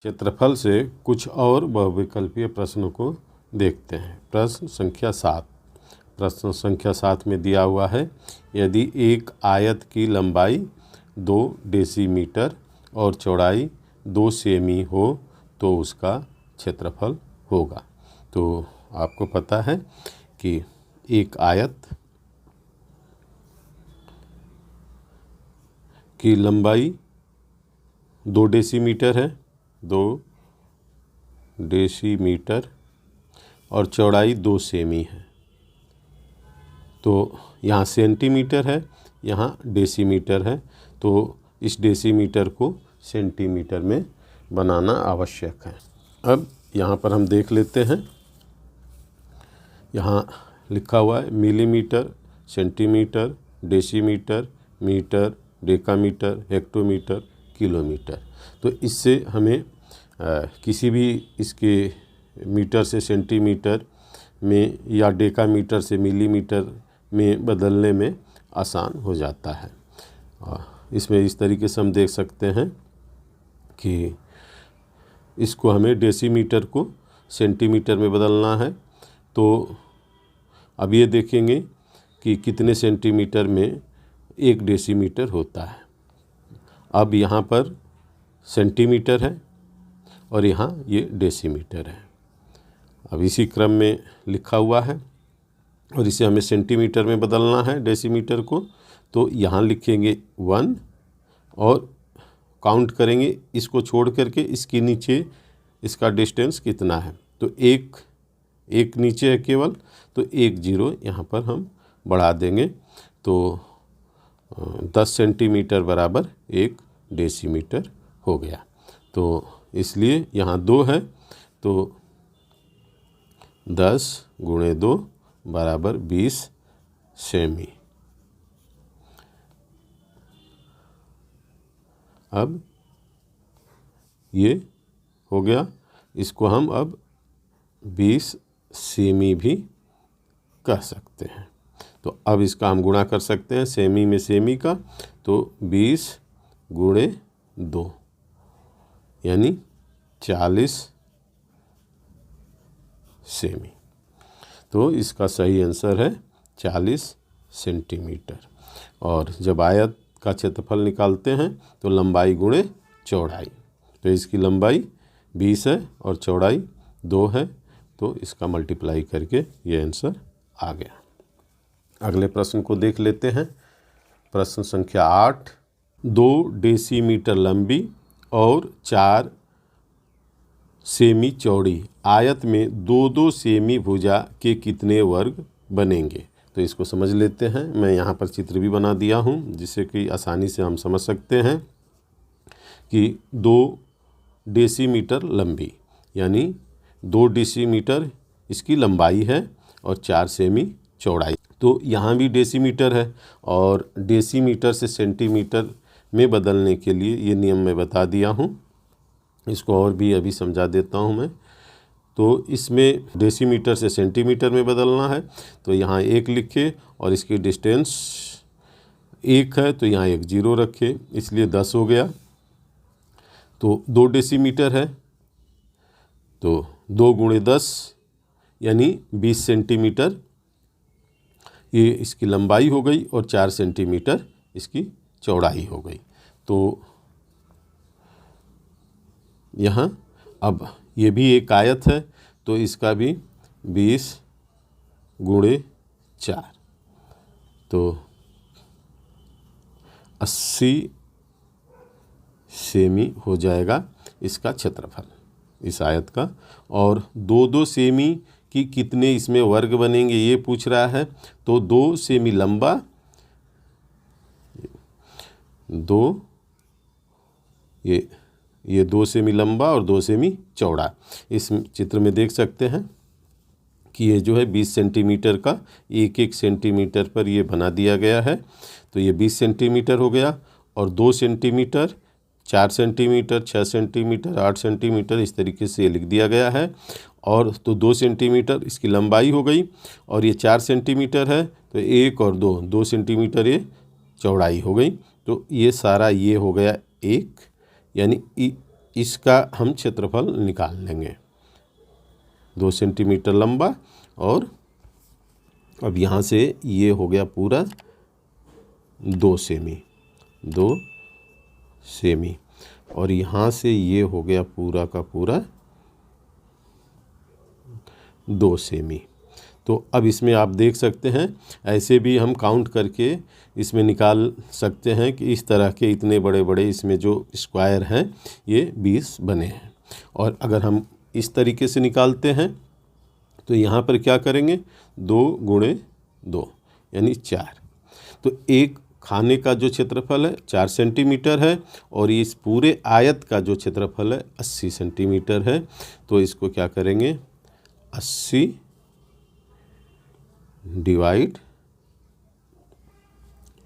क्षेत्रफल से कुछ और बहुविकल्पीय प्रश्नों को देखते हैं। प्रश्न संख्या 7। प्रश्न संख्या 7 में दिया हुआ है, यदि एक आयत की लंबाई 2 डेसीमीटर और चौड़ाई 2 सेमी हो तो उसका क्षेत्रफल होगा। तो आपको पता है कि एक आयत की लंबाई 2 डेसीमीटर है, 2 डेसीमीटर और चौड़ाई 2 सेमी है। तो यहाँ सेंटीमीटर है, यहाँ डेसीमीटर है, तो इस डेसीमीटर को सेंटीमीटर में बनाना आवश्यक है। अब यहाँ पर हम देख लेते हैं, यहाँ लिखा हुआ है millimetre, centimetre, decimetre, metre, decametre, hectometre, kilometre. तो इससे हमें किसी भी इसके मीटर से सेंटीमीटर में या डेकामीटर से मिलीमीटर में बदलने में आसान हो जाता है। इसमें इस तरीके से हम देख सकते हैं कि इसको हमें डेसीमीटर को सेंटीमीटर में बदलना है। तो अब ये देखेंगे कि कितने सेंटीमीटर में 1 डेसीमीटर होता है। अब यहाँ पर सेंटीमीटर है और यहाँ ये डेसीमीटर है। अब इसी क्रम में लिखा हुआ है और इसे हमें सेंटीमीटर में बदलना है डेसीमीटर को। तो यहाँ लिखेंगे 1 और काउंट करेंगे, इसको छोड़ करके इसके नीचे इसका डिस्टेंस कितना है। तो एक नीचे है केवल, तो 1 0 यहाँ पर हम बढ़ा देंगे। तो 10 सेंटीमीटर बराबर 1 डेसीमीटर हो गया। तो इसलिए यहाँ 2 है, तो 10 × 2 बराबर 20 सेमी। अब ये हो गया, इसको हम अब 20 सेमी भी कह सकते हैं। तो अब इसका हम गुणा कर सकते हैं सेमी में सेमी का, तो 20 × 2 यानी 40 सेमी। तो इसका सही आंसर है 40 सेंटीमीटर। और जब आयत का क्षेत्रफल निकालते हैं तो लंबाई गुणे चौड़ाई, तो इसकी लंबाई 20 है और चौड़ाई 2 है, तो इसका मल्टीप्लाई करके ये आंसर आ गया। अगले प्रश्न को देख लेते हैं। प्रश्न संख्या 8। 2 डेसीमीटर लंबी और 4 सेमी चौड़ी आयत में 2-2 सेमी भुजा के कितने वर्ग बनेंगे। तो इसको समझ लेते हैं। मैं यहाँ पर चित्र भी बना दिया हूँ जिससे कि आसानी से हम समझ सकते हैं कि 2 डेसीमीटर लंबी यानी 2 डेसीमीटर इसकी लंबाई है और 4 सेमी चौड़ाई। तो यहाँ भी डेसीमीटर है और डेसीमीटर से सेंटीमीटर में बदलने के लिए ये नियम मैं बता दिया हूँ। इसको और भी अभी समझा देता हूँ मैं। तो इसमें डेसीमीटर से सेंटीमीटर में बदलना है, तो यहाँ 1 लिखे और इसकी डिस्टेंस 1 है, तो यहाँ 1 0 रखे, इसलिए 10 हो गया। तो 2 डेसीमीटर है, तो 2 × 10 यानी 20 सेंटीमीटर ये इसकी लंबाई हो गई और 4 सेंटीमीटर इसकी चौड़ाई हो गई। तो यहाँ अब ये भी एक आयत है, तो इसका भी 20 × 4, तो 80 सेमी हो जाएगा इसका क्षेत्रफल इस आयत का। और 2-2 सेमी कि कितने इसमें वर्ग बनेंगे ये पूछ रहा है। तो 2 सेमी लंबा, 2 ये 2 सेमी लंबा और 2 सेमी चौड़ा। इस चित्र में देख सकते हैं कि ये जो है 20 सेंटीमीटर का 1-1 सेंटीमीटर पर ये बना दिया गया है। तो ये 20 सेंटीमीटर हो गया और 2 सेंटीमीटर, 4 सेंटीमीटर, 6 सेंटीमीटर, 8 सेंटीमीटर, इस तरीके से ये लिख दिया गया है। और तो 2 सेंटीमीटर इसकी लंबाई हो गई और ये 4 सेंटीमीटर है, तो 1 और 2 सेंटीमीटर ये चौड़ाई हो गई। तो ये सारा ये हो गया 1, यानी इसका हम क्षेत्रफल निकाल लेंगे। 2 सेंटीमीटर लंबा, और अब यहाँ से ये हो गया पूरा 2 सेमी, और यहाँ से ये हो गया पूरा का पूरा 2 सेमी। तो अब इसमें आप देख सकते हैं, ऐसे भी हम काउंट करके इसमें निकाल सकते हैं कि इस तरह के इतने बड़े बड़े इसमें जो स्क्वायर हैं ये 20 बने हैं। और अगर हम इस तरीके से निकालते हैं तो यहाँ पर क्या करेंगे, 2 गुणे 2 यानी 4। तो एक खाने का जो क्षेत्रफल है 4 सेंटीमीटर है, और इस पूरे आयत का जो क्षेत्रफल है 80 सेंटीमीटर है। तो इसको क्या करेंगे, 80 डिवाइड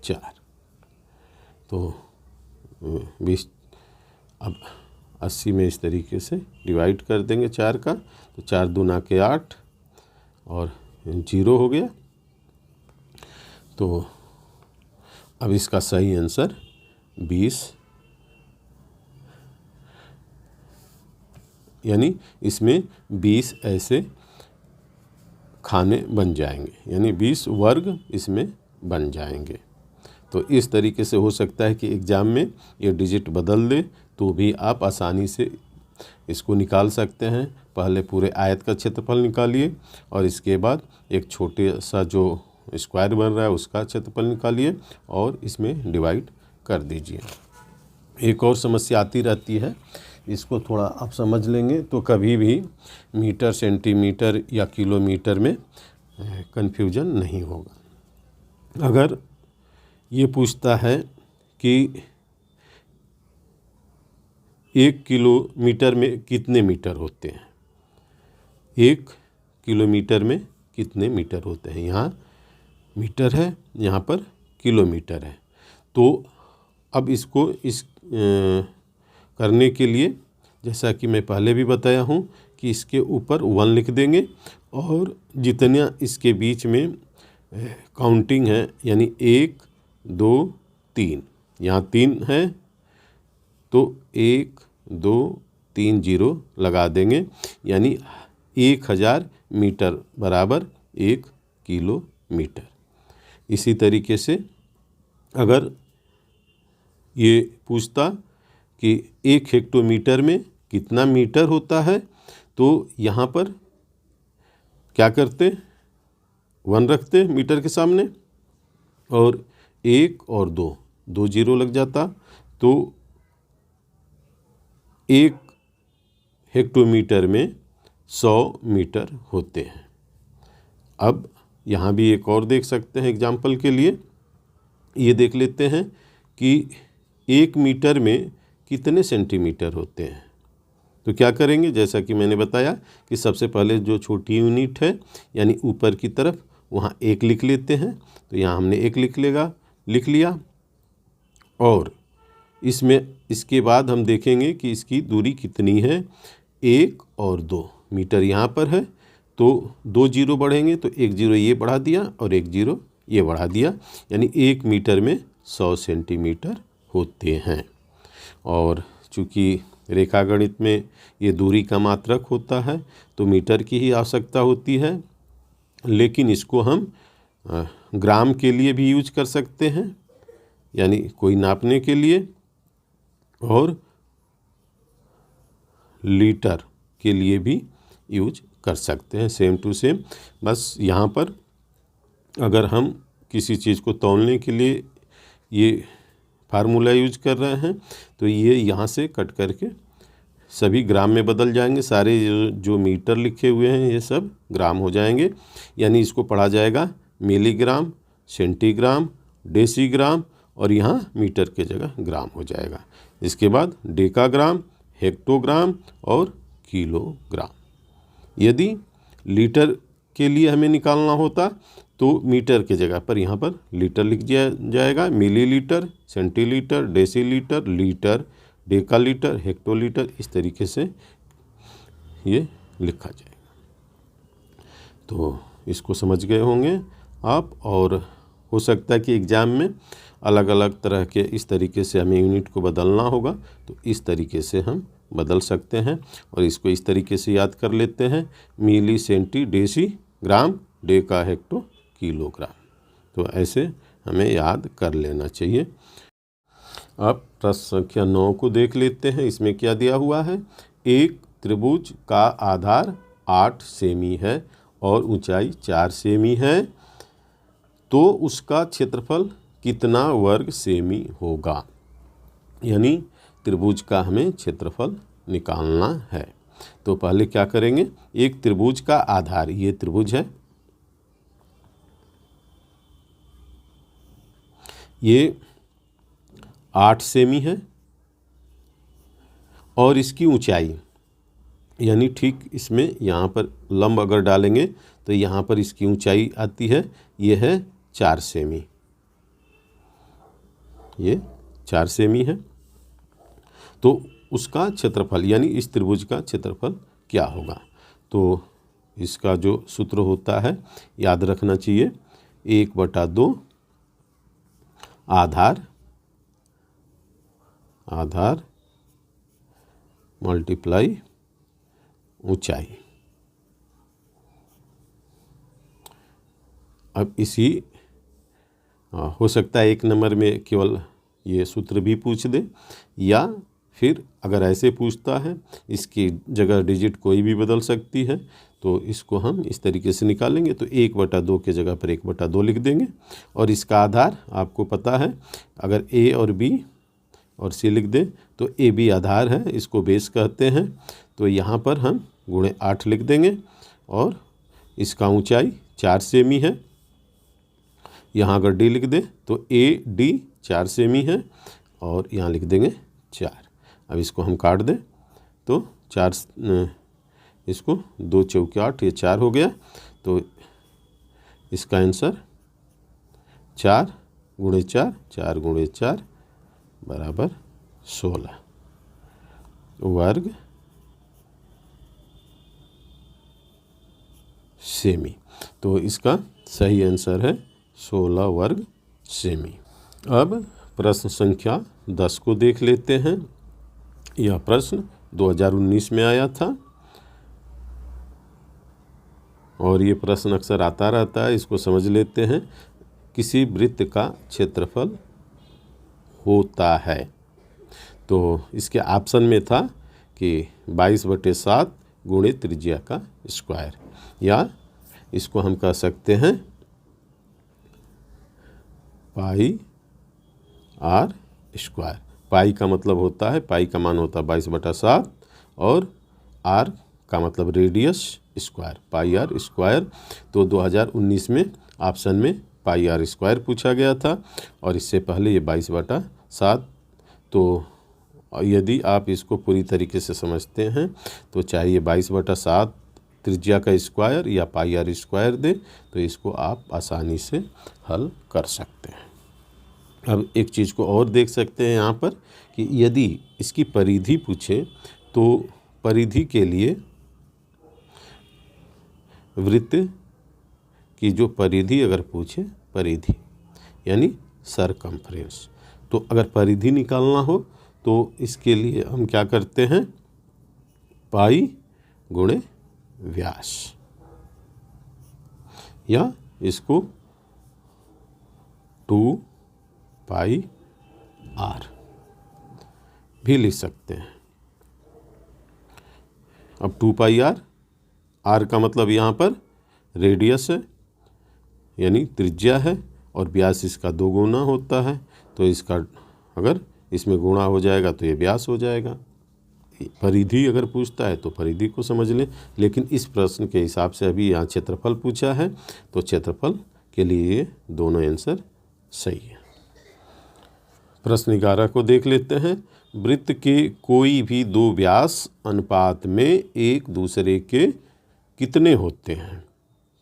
4, तो 20। अब 80 में इस तरीके से डिवाइड कर देंगे 4 का, तो 4 दूना के 8 और 0 हो गया। तो अब इसका सही आंसर 20, यानी इसमें 20 ऐसे खाने बन जाएंगे, यानी 20 वर्ग इसमें बन जाएंगे। तो इस तरीके से हो सकता है कि एग्ज़ाम में ये डिजिट बदल दे, तो भी आप आसानी से इसको निकाल सकते हैं। पहले पूरे आयत का क्षेत्रफल निकालिए, और इसके बाद एक छोटे सा जो स्क्वायर बन रहा है उसका क्षेत्रफल निकालिए और इसमें डिवाइड कर दीजिए। एक और समस्या आती रहती है, इसको थोड़ा आप समझ लेंगे तो कभी भी मीटर, सेंटीमीटर या किलोमीटर में कन्फ्यूजन नहीं होगा। अगर ये पूछता है कि 1 किलोमीटर में कितने मीटर होते हैं, 1 किलोमीटर में कितने मीटर होते हैं, यहाँ मीटर है, यहाँ पर किलोमीटर है। तो अब इसको करने के लिए, जैसा कि मैं पहले भी बताया हूँ कि इसके ऊपर 1 लिख देंगे, और जितना इसके बीच में काउंटिंग है, यानी 1 2 3, यहाँ 3 है तो 1 2 3 0 लगा देंगे, यानी 1000 मीटर बराबर 1 किलोमीटर। इसी तरीके से अगर ये पूछता कि 1 हेक्टोमीटर में कितना मीटर होता है, तो यहाँ पर क्या करते, 1 रखते मीटर के सामने, और 1 और 2 0 लग जाता, तो 1 हेक्टोमीटर में 100 मीटर होते हैं। अब यहाँ भी एक और देख सकते हैं एग्जाम्पल के लिए, ये देख लेते हैं कि 1 मीटर में कितने सेंटीमीटर होते हैं। तो क्या करेंगे, जैसा कि मैंने बताया कि सबसे पहले जो छोटी यूनिट है यानी ऊपर की तरफ, वहाँ 1 लिख लेते हैं। तो यहाँ हमने 1 लिख लिया, और इसमें इसके बाद हम देखेंगे कि इसकी दूरी कितनी है। 1 और 2 मीटर यहाँ पर है, तो 2 0 बढ़ेंगे, तो 1 0 ये बढ़ा दिया और 1 0 ये बढ़ा दिया, यानी 1 मीटर में 100 सेंटीमीटर होते हैं। और चूँकि रेखागणित में ये दूरी का मात्रक होता है तो मीटर की ही आवश्यकता होती है, लेकिन इसको हम ग्राम के लिए भी यूज कर सकते हैं, यानी कोई नापने के लिए, और लीटर के लिए भी यूज कर सकते हैं, सेम टू सेम। बस यहाँ पर अगर हम किसी चीज़ को तौलने के लिए ये फार्मूला यूज कर रहे हैं, तो ये यहाँ से कट करके सभी ग्राम में बदल जाएंगे। सारे जो मीटर लिखे हुए हैं ये सब ग्राम हो जाएंगे, यानी इसको पढ़ा जाएगा मिलीग्राम, सेंटीग्राम, डेसीग्राम, और यहाँ मीटर के जगह ग्राम हो जाएगा। इसके बाद डेकाग्राम, हेक्टोग्राम और किलोग्राम। यदि लीटर के लिए हमें निकालना होता तो मीटर के जगह पर यहाँ पर लीटर लिख जाएगा, millilitre, centilitre, decilitre, litre, डेकालीटर, hectolitre, इस तरीके से ये लिखा जाएगा। तो इसको समझ गए होंगे आप, और हो सकता है कि एग्ज़ाम में अलग अलग तरह के इस तरीके से हमें यूनिट को बदलना होगा, तो इस तरीके से हम बदल सकते हैं और इसको इस तरीके से याद कर लेते हैं, मिली सेंटी डेसी ग्राम डेका हेक्टो किलोग्राम। तो ऐसे हमें याद कर लेना चाहिए। अब प्रश्न संख्या 9 को देख लेते हैं। इसमें क्या दिया हुआ है, एक त्रिभुज का आधार 8 सेमी है और ऊंचाई 4 सेमी है, तो उसका क्षेत्रफल कितना वर्ग सेमी होगा। यानी त्रिभुज का हमें क्षेत्रफल निकालना है। तो पहले क्या करेंगे, एक त्रिभुज का आधार, ये त्रिभुज है, ये 8 सेमी है और इसकी ऊंचाई, यानी ठीक इसमें यहाँ पर लंब अगर डालेंगे तो यहाँ पर इसकी ऊंचाई आती है, ये है 4 सेमी, ये 4 सेमी है। तो उसका क्षेत्रफल यानी इस त्रिभुज का क्षेत्रफल क्या होगा। तो इसका जो सूत्र होता है याद रखना चाहिए, 1/2 आधार मल्टीप्लाई ऊंचाई। अब इसी हो सकता है 1 नंबर में केवल ये सूत्र भी पूछ दे, या फिर अगर ऐसे पूछता है इसकी जगह डिजिट कोई भी बदल सकती है, तो इसको हम इस तरीके से निकालेंगे। तो 1/2 के जगह पर 1/2 लिख देंगे और इसका आधार आपको पता है, अगर ए और बी और सी लिख दें तो ए बी आधार है, इसको बेस कहते हैं। तो यहाँ पर हम गुणे 8 लिख देंगे और इसका ऊंचाई 4 सेमी है। यहाँ अगर डी लिख दें तो ए डी 4 सेमी है और यहाँ लिख देंगे 4। अब इसको हम काट दें तो 4, इसको 2 चौके 8, ये 4 हो गया। तो इसका आंसर 4 गुणे 4, 4 गुणे 4 बराबर 16 वर्ग सेमी। तो इसका सही आंसर है 16 वर्ग सेमी। अब प्रश्न संख्या 10 को देख लेते हैं। यह प्रश्न 2019 में आया था और ये प्रश्न अक्सर आता रहता है, इसको समझ लेते हैं। किसी वृत्त का क्षेत्रफल होता है, तो इसके ऑप्शन में था कि 22/7 गुणे त्रिज्या का स्क्वायर, या इसको हम कह सकते हैं पाई आर स्क्वायर। पाई का मतलब होता है, पाई का मान होता है 22/7 और आर का मतलब radius square, pi R square. तो 2019 में ऑप्शन में पाई आर स्क्वायर पूछा गया था और इससे पहले ये 22/7। तो यदि आप इसको पूरी तरीके से समझते हैं तो चाहे ये 22/7 त्रिज्या का स्क्वायर या पाई आर स्क्वायर दे, तो इसको आप आसानी से हल कर सकते हैं। अब एक चीज़ को और देख सकते हैं यहाँ पर कि यदि इसकी परिधि पूछे तो परिधि के लिए वृत्त की जो परिधि अगर पूछे, परिधि यानी सरकमफ्रेंस, तो अगर परिधि निकालना हो तो इसके लिए हम क्या करते हैं, पाई गुणे व्यास, या इसको 2 पाई आर भी लिख सकते हैं। अब 2 पाई आर का मतलब यहाँ पर रेडियस है यानी त्रिज्या है और व्यास इसका 2 गुना होता है, तो इसका अगर इसमें गुणा हो जाएगा तो ये व्यास हो जाएगा। परिधि अगर पूछता है तो परिधि को समझ लें, लेकिन इस प्रश्न के हिसाब से अभी यहाँ क्षेत्रफल पूछा है, तो क्षेत्रफल के लिए ये दोनों आंसर सही है। प्रश्न 11 को देख लेते हैं। वृत्त के कोई भी 2 व्यास अनुपात में एक दूसरे के कितने होते हैं,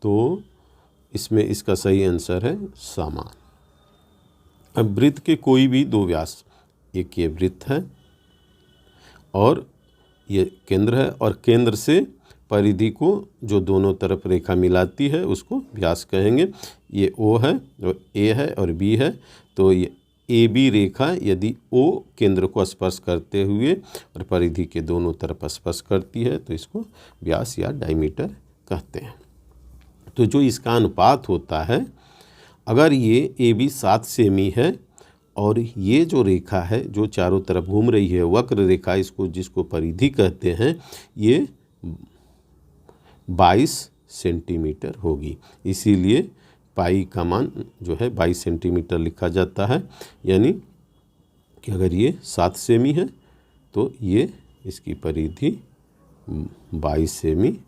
तो इसमें इसका सही आंसर है समान। अब वृत्त के कोई भी 2 व्यास, एक ये वृत्त है और ये केंद्र है, और केंद्र से परिधि को जो दोनों तरफ रेखा मिलाती है उसको व्यास कहेंगे। ये ओ है और ए है और बी है, तो ये AB रेखा यदि O केंद्र को स्पर्श करते हुए और परिधि के दोनों तरफ स्पर्श करती है तो इसको व्यास या डायमीटर कहते हैं। तो जो इसका अनुपात होता है, अगर ये AB 7 सेमी है और ये जो रेखा है जो चारों तरफ घूम रही है वक्र रेखा, इसको जिसको परिधि कहते हैं, ये 22 सेंटीमीटर होगी। इसीलिए पाई का मान जो है 22 सेंटीमीटर लिखा जाता है। यानी कि अगर ये 7 सेमी है तो ये इसकी परिधि 22 सेमी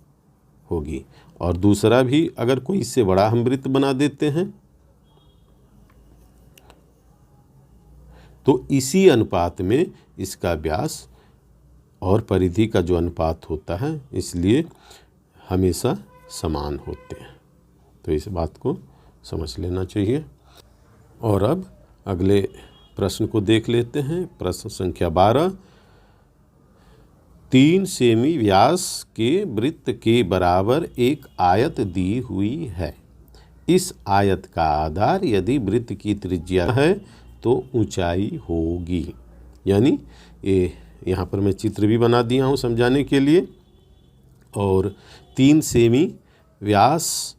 होगी। और दूसरा भी अगर कोई इससे बड़ा हम वृत्त बना देते हैं तो इसी अनुपात में इसका व्यास और परिधि का जो अनुपात होता है, इसलिए हमेशा समान होते हैं। तो इस बात को समझ लेना चाहिए। और अब अगले प्रश्न को देख लेते हैं। प्रश्न संख्या 12। 3 सेमी व्यास के वृत्त के बराबर एक आयत दी हुई है। इस आयत का आधार यदि वृत्त की त्रिज्या है तो ऊंचाई होगी। यानी ये यहाँ पर मैं चित्र भी बना दिया हूँ समझाने के लिए। और 3 सेमी व्यास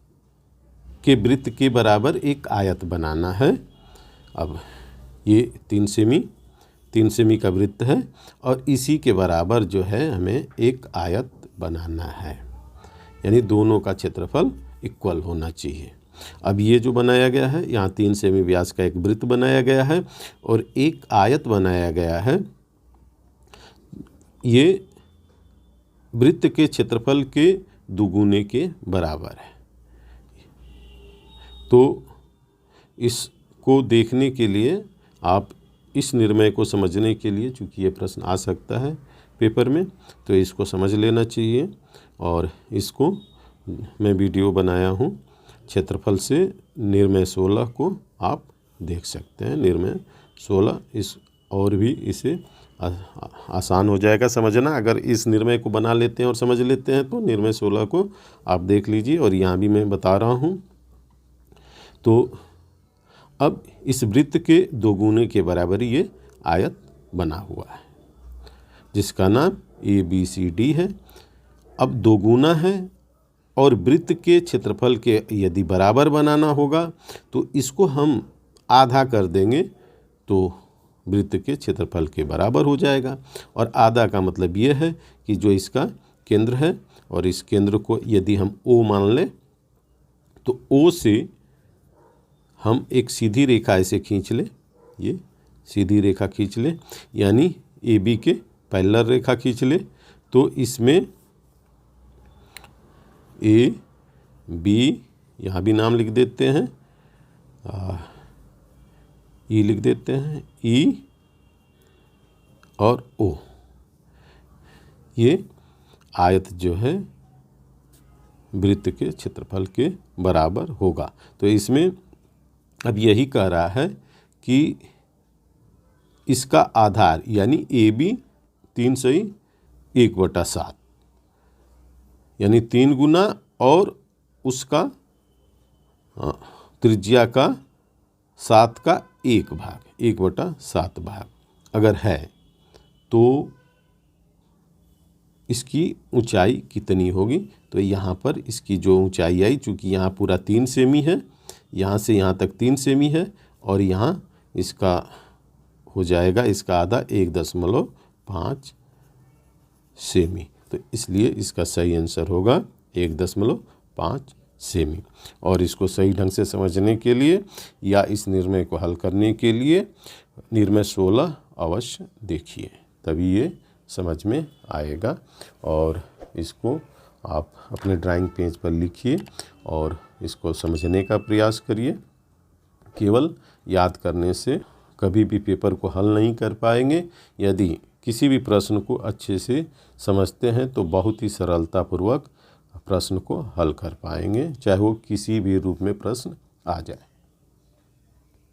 के वृत्त के बराबर एक आयत बनाना है। अब ये 3 सेमी का वृत्त है और इसी के बराबर जो है हमें एक आयत बनाना है। यानी दोनों का क्षेत्रफल इक्वल होना चाहिए। अब ये जो बनाया गया है, यहाँ 3 सेमी व्यास का एक वृत्त बनाया गया है और एक आयत बनाया गया है। ये वृत्त के क्षेत्रफल के दुगुने के बराबर है। तो इसको देखने के लिए आप इस निर्णय को समझने के लिए, चूँकि ये प्रश्न आ सकता है पेपर में, तो इसको समझ लेना चाहिए। और इसको मैं वीडियो बनाया हूँ क्षेत्रफल से निर्णय 16 को आप देख सकते हैं। निर्णय 16 इस और भी इसे आसान हो जाएगा समझना। अगर इस निर्णय को बना लेते हैं और समझ लेते हैं तो निर्णय 16 को आप देख लीजिए। और यहाँ भी मैं बता रहा हूँ। तो अब इस वृत्त के दोगुने के बराबर ये आयत बना हुआ है जिसका नाम ABCD है। अब दोगुना है और वृत्त के क्षेत्रफल के यदि बराबर बनाना होगा तो इसको हम आधा कर देंगे तो वृत्त के क्षेत्रफल के बराबर हो जाएगा। और आधा का मतलब ये है कि जो इसका केंद्र है और इस केंद्र को यदि हम O मान लें तो O से हम एक सीधी रेखा ऐसे खींच लें, ये सीधी रेखा खींच लें, यानी AB के पैरेलल रेखा खींच लें। तो इसमें AB यहाँ भी नाम लिख देते हैं, E लिख देते हैं, E और O, ये आयत जो है वृत्त के क्षेत्रफल के बराबर होगा। तो इसमें अब यही कह रहा है कि इसका आधार यानी AB 3 सही 1/7 यानी 3 गुना और उसका त्रिज्या का 7 का 1 भाग 1/7 भाग अगर है तो इसकी ऊंचाई कितनी होगी। तो यहाँ पर इसकी जो ऊंचाई आई, चूँकि यहाँ पूरा 3 सेमी है, यहाँ से यहाँ तक 3 सेमी है और यहाँ इसका हो जाएगा इसका आधा 1.5 सेमी। तो इसलिए इसका सही आंसर होगा 1.5 सेमी। और इसको सही ढंग से समझने के लिए या इस निर्णय को हल करने के लिए निर्णय 16 अवश्य देखिए, तभी ये समझ में आएगा। और इसको आप अपने ड्राइंग पेज पर लिखिए और इसको समझने का प्रयास करिए। केवल याद करने से कभी भी पेपर को हल नहीं कर पाएंगे। यदि किसी भी प्रश्न को अच्छे से समझते हैं तो बहुत ही सरलतापूर्वक प्रश्न को हल कर पाएंगे, चाहे वो किसी भी रूप में प्रश्न आ जाए।